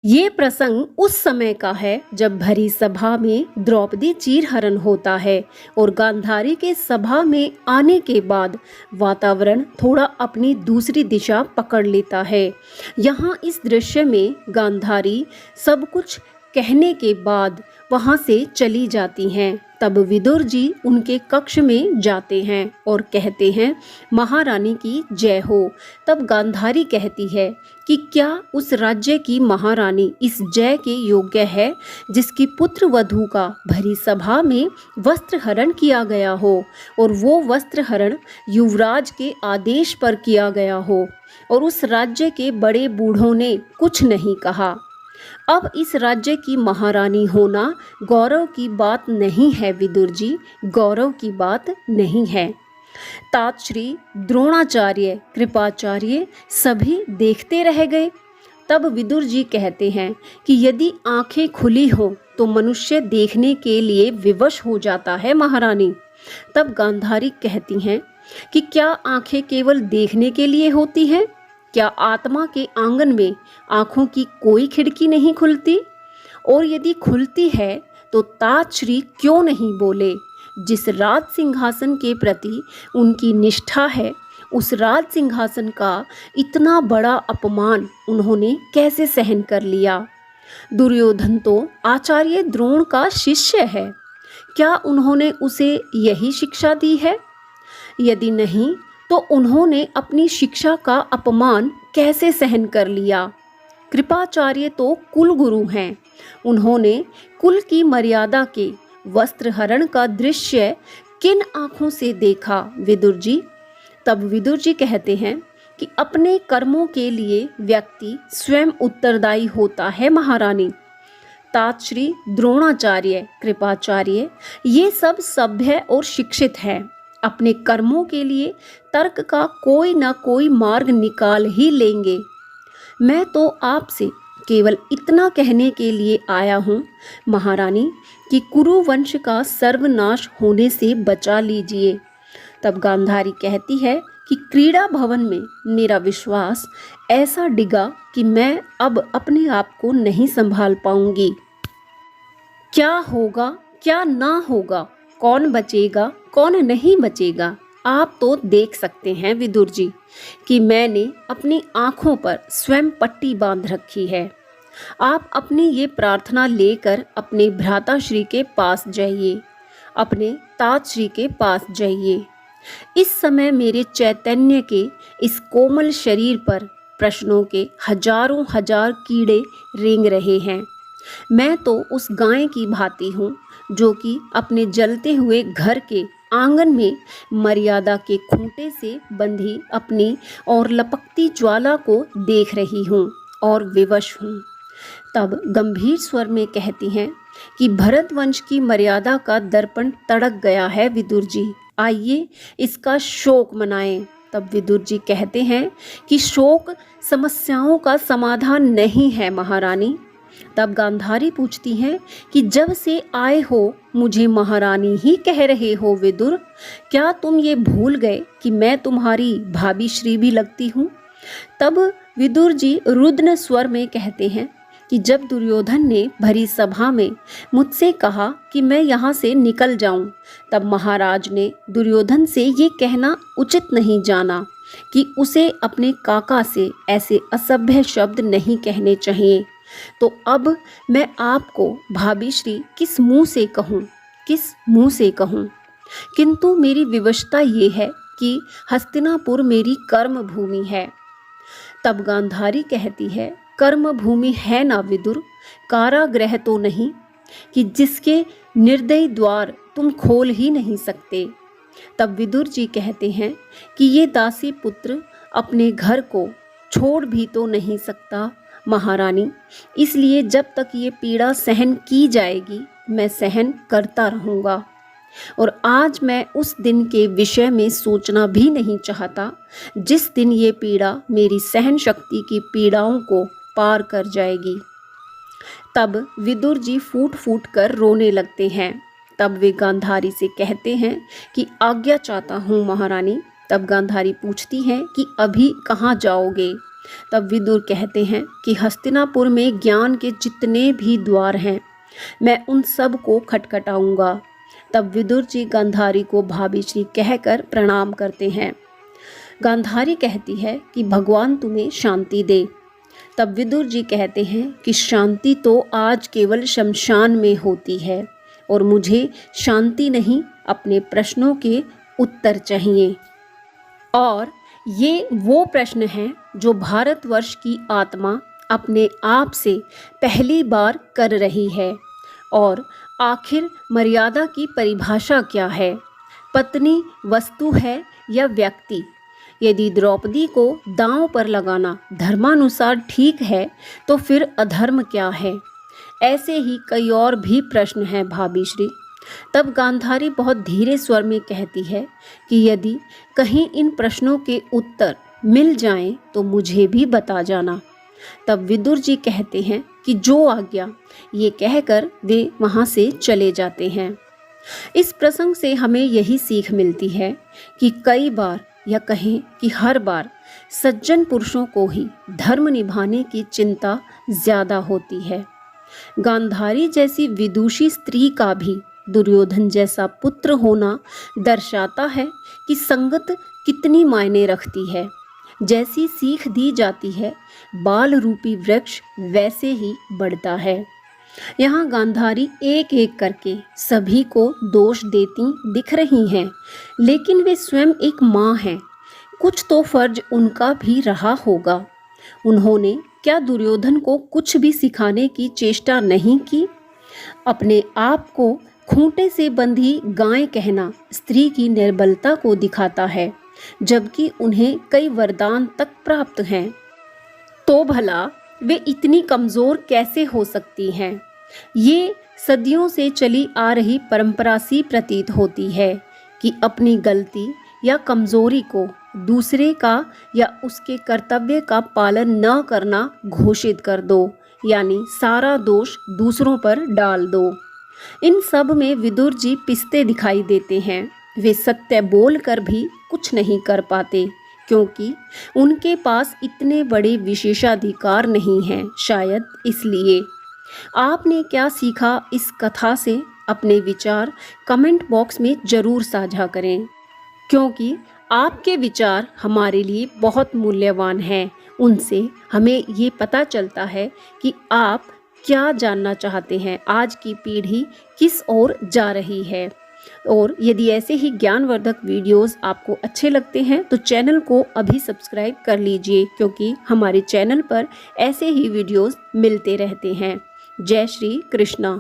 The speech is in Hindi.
ये प्रसंग उस समय का है जब भरी सभा में द्रौपदी चीरहरण होता है और गांधारी के सभा में आने के बाद वातावरण थोड़ा अपनी दूसरी दिशा पकड़ लेता है। यहाँ इस दृश्य में गांधारी सब कुछ कहने के बाद वहाँ से चली जाती हैं। तब विदुर जी उनके कक्ष में जाते हैं और कहते हैं, महारानी की जय हो। तब गांधारी कहती है कि क्या उस राज्य की महारानी इस जय के योग्य है जिसकी पुत्र वधू का भरी सभा में वस्त्र हरण किया गया हो और वो वस्त्र हरण युवराज के आदेश पर किया गया हो और उस राज्य के बड़े बूढ़ों ने कुछ नहीं कहा। अब इस राज्य की महारानी होना गौरव की बात नहीं है विदुर जी, गौरव की बात नहीं है। तात श्री द्रोणाचार्य, कृपाचार्य सभी देखते रह गए। तब विदुर जी कहते हैं कि यदि आंखें खुली हो तो मनुष्य देखने के लिए विवश हो जाता है महारानी। तब गांधारी कहती हैं कि क्या आंखें केवल देखने के लिए होती हैं? क्या आत्मा के आंगन में आँखों की कोई खिड़की नहीं खुलती? और यदि खुलती है तो तात श्री क्यों नहीं बोले? जिस राज सिंहासन के प्रति उनकी निष्ठा है, उस राज सिंहासन का इतना बड़ा अपमान उन्होंने कैसे सहन कर लिया? दुर्योधन तो आचार्य द्रोण का शिष्य है, क्या उन्होंने उसे यही शिक्षा दी है? यदि नहीं तो उन्होंने अपनी शिक्षा का अपमान कैसे सहन कर लिया? कृपाचार्य तो कुल गुरु हैं, उन्होंने कुल की मर्यादा के वस्त्र हरण का दृश्य किन आँखों से देखा विदुर जी? तब विदुर जी कहते हैं कि अपने कर्मों के लिए व्यक्ति स्वयं उत्तरदायी होता है महारानी। तात श्री द्रोणाचार्य, कृपाचार्य ये सब सभ्य और शिक्षित हैं, अपने कर्मों के लिए तर्क का कोई ना कोई मार्ग निकाल ही लेंगे। मैं तो आपसे केवल इतना कहने के लिए आया हूँ महारानी कि कुरु वंश का सर्वनाश होने से बचा लीजिए। तब गांधारी कहती है कि क्रीड़ा भवन में मेरा विश्वास ऐसा डिगा कि मैं अब अपने आप को नहीं संभाल पाऊंगी। क्या होगा क्या ना होगा, कौन बचेगा कौन नहीं बचेगा, आप तो देख सकते हैं विदुर जी कि मैंने अपनी आँखों पर स्वयं पट्टी बांध रखी है। आप अपनी ये प्रार्थना लेकर अपने भ्राताश्री के पास जाइए, अपने तात श्री के पास जाइए। इस समय मेरे चैतन्य के इस कोमल शरीर पर प्रश्नों के हजारों हजार कीड़े रेंग रहे हैं। मैं तो उस गाय की भांति हूँ जो कि अपने जलते हुए घर के आंगन में मर्यादा के खूंटे से बंधी अपनी और लपकती ज्वाला को देख रही हूँ और विवश हूँ। तब गंभीर स्वर में कहती हैं कि भरतवंश की मर्यादा का दर्पण तड़क गया है विदुर जी, आइए इसका शोक मनाएं। तब विदुर जी कहते हैं कि शोक समस्याओं का समाधान नहीं है महारानी। तब गांधारी पूछती हैं कि जब से आए हो मुझे महारानी ही कह रहे हो विदुर, क्या तुम ये भूल गए कि मैं तुम्हारी भाभी श्री भी लगती हूँ? तब विदुर जी रुद्र स्वर में कहते हैं कि जब दुर्योधन ने भरी सभा में मुझसे कहा कि मैं यहाँ से निकल जाऊँ, तब महाराज ने दुर्योधन से ये कहना उचित नहीं जाना कि उसे अपने काका से ऐसे असभ्य शब्द नहीं कहने चाहिए। तो अब मैं आपको भाभी श्री किस मुंह से कहूँ, किस मुंह से कहूँ? किंतु मेरी विवशता ये है कि हस्तिनापुर मेरी कर्म भूमि है। तब गांधारी कहती है, कर्म भूमि है ना विदुर, कारागृह तो नहीं कि जिसके निर्दयी द्वार तुम खोल ही नहीं सकते। तब विदुर जी कहते हैं कि ये दासी पुत्र अपने घर को छोड़ भी तो नहीं सकता महारानी, इसलिए जब तक ये पीड़ा सहन की जाएगी मैं सहन करता रहूँगा। और आज मैं उस दिन के विषय में सोचना भी नहीं चाहता जिस दिन ये पीड़ा मेरी सहन शक्ति की पीड़ाओं को पार कर जाएगी। तब विदुर जी फूट फूट कर रोने लगते हैं। तब वे गांधारी से कहते हैं कि आज्ञा चाहता हूँ महारानी। तब गांधारी पूछती हैं कि अभी कहाँ जाओगे? तब विदुर कहते हैं कि हस्तिनापुर में ज्ञान के जितने भी द्वार हैं, मैं उन सब को खटखटाऊंगा। तब विदुर जी गांधारी को भाभी श्री कहकर प्रणाम करते हैं। गांधारी कहती है कि भगवान तुम्हें शांति दे। तब विदुर जी कहते हैं कि शांति तो आज केवल शमशान में होती है और मुझे शांति नहीं, अपने प्रश्नों के उत्तर चाहिए। और ये वो प्रश्न हैं जो भारतवर्ष की आत्मा अपने आप से पहली बार कर रही है। और आखिर मर्यादा की परिभाषा क्या है? पत्नी वस्तु है या व्यक्ति? यदि द्रौपदी को दांव पर लगाना धर्मानुसार ठीक है तो फिर अधर्म क्या है? ऐसे ही कई और भी प्रश्न हैं भाभी श्री। तब गांधारी बहुत धीरे स्वर में कहती है कि यदि कहीं इन प्रश्नों के उत्तर मिल जाएं तो मुझे भी बता जाना। तब विदुर जी कहते हैं कि जो आज्ञा, ये कहकर वे वहाँ से चले जाते हैं। इस प्रसंग से हमें यही सीख मिलती है कि कई बार, या कहें कि हर बार, सज्जन पुरुषों को ही धर्म निभाने की चिंता ज्यादा होती है। गांधारी जैसी विदुषी स्त्री का भी दुर्योधन जैसा पुत्र होना दर्शाता है कि संगत कितनी मायने रखती है। जैसी सीख दी जाती है, बाल रूपी वृक्ष वैसे ही बढ़ता है। यहाँ गांधारी एक एक करके सभी को दोष देती दिख रही हैं, लेकिन वे स्वयं एक माँ हैं। कुछ तो फर्ज उनका भी रहा होगा। उन्होंने क्या दुर्योधन को कुछ भी सिखाने की चेष्टा नहीं की? अपने आप को खूंटे से बंधी गाय कहना स्त्री की निर्बलता को दिखाता है, जबकि उन्हें कई वरदान तक प्राप्त हैं। तो भला वे इतनी कमज़ोर कैसे हो सकती हैं? ये सदियों से चली आ रही परंपरा सी प्रतीत होती है कि अपनी गलती या कमज़ोरी को दूसरे का या उसके कर्तव्य का पालन न करना घोषित कर दो, यानी सारा दोष दूसरों पर डाल दो। इन सब में विदुर जी पिसते दिखाई देते हैं। वे सत्य बोलकर भी कुछ नहीं कर पाते, क्योंकि उनके पास इतने बड़े विशेषाधिकार नहीं हैं, शायद इसलिए। आपने क्या सीखा इस कथा से? अपने विचार कमेंट बॉक्स में ज़रूर साझा करें, क्योंकि आपके विचार हमारे लिए बहुत मूल्यवान हैं। उनसे हमें ये पता चलता है कि आप क्या जानना चाहते हैं, आज की पीढ़ी किस ओर जा रही है। और यदि ऐसे ही ज्ञानवर्धक वीडियोस आपको अच्छे लगते हैं तो चैनल को अभी सब्सक्राइब कर लीजिए, क्योंकि हमारे चैनल पर ऐसे ही वीडियोस मिलते रहते हैं। जय श्री कृष्णा।